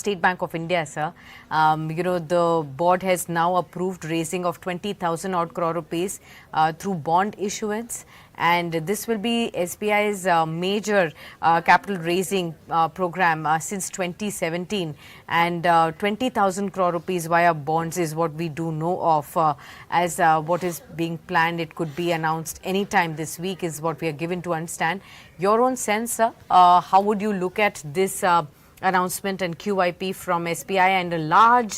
State Bank of India, sir. The board has now approved raising of 20,000 odd crore rupees through bond issuance. And this will be SBI's major capital raising program since 2017. And 20,000 crore rupees via bonds is what we do know of. As what is being planned, it could be announced anytime this week is what we are given to understand. Your own sense, sir, how would you look at this announcement and QIP from SBI and a large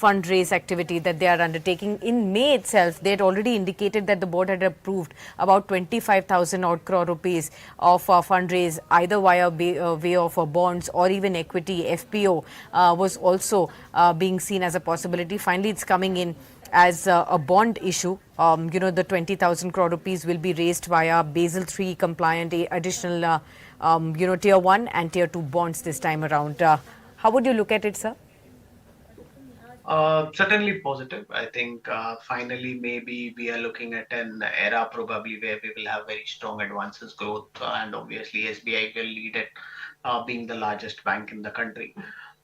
fundraise activity that they are undertaking? In May itself, they had already indicated that the board had approved about 25,000 odd crore rupees of fundraise either via way of bonds or even equity. FPO was also being seen as a possibility. Finally, it's coming in as a bond issue. The 20,000 crore rupees will be raised via Basel III compliant additional tier 1 and tier 2 bonds this time around. How would you look at it, sir? Certainly positive. I think finally maybe we are looking at an era probably where we will have very strong advances growth, and obviously SBI will lead it, being the largest bank in the country.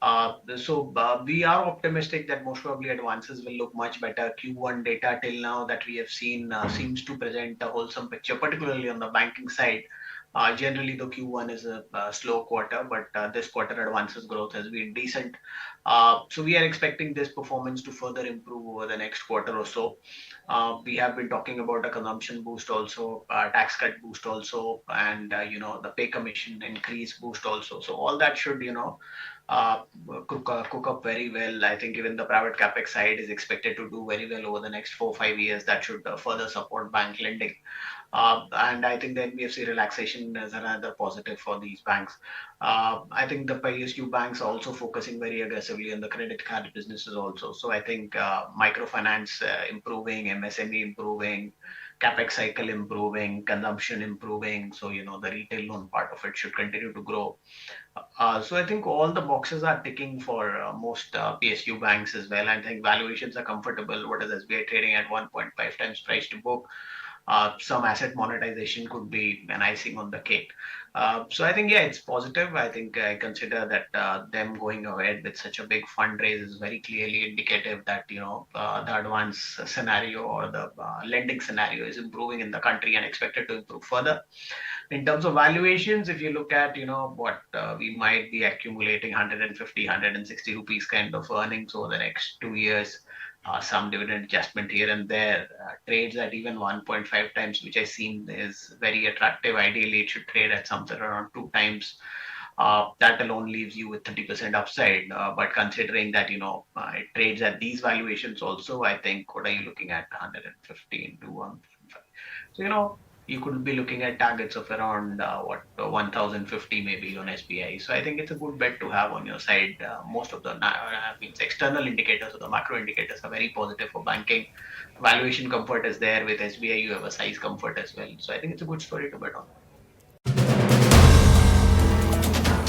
We are optimistic that most probably advances will look much better. Q1 data till now that we have seen seems to present a wholesome picture, particularly on the banking side. Generally, the Q1 is a slow quarter, but this quarter advances growth has been decent. So we are expecting this performance to further improve over the next quarter or so. We have been talking about a consumption boost also, tax cut boost also, and the pay commission increase boost also. So all that should cook up very well. I think even the private capex side is expected to do very well over the next 4-5 years. That should further support bank lending. And I think the NBFC relaxation is another positive for these banks. I think the PSU banks are also focusing very aggressively on the credit card businesses also. So I think microfinance improving, MSME improving, capex cycle improving, consumption improving. So, the retail loan part of it should continue to grow. So I think all the boxes are ticking for most PSU banks as well. I think valuations are comfortable. What is SBI trading at 1.5 times price to book? Some asset monetization could be an icing on the cake. So I think, it's positive. I think I consider that them going ahead with such a big fundraise is very clearly indicative that, the advance scenario or the lending scenario is improving in the country and expected to improve further. In terms of valuations, if you look at, what we might be accumulating 150, 160 rupees kind of earnings over the next 2 years, some dividend adjustment here and there, trades at even 1.5 times, which I seen is very attractive. Ideally, it should trade at something around 2 times. That alone leaves you with 30% upside. But considering that, it trades at these valuations also, I think, what are you looking at? 115 to 1.5. So, you could be looking at targets of around 1,050 maybe on SBI. So I think it's a good bet to have on your side. Most of the external indicators or the macro indicators are very positive for banking. Valuation comfort is there. With SBI, you have a size comfort as well. So I think it's a good story to bet on.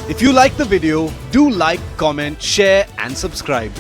If you like the video, do like, comment, share and subscribe.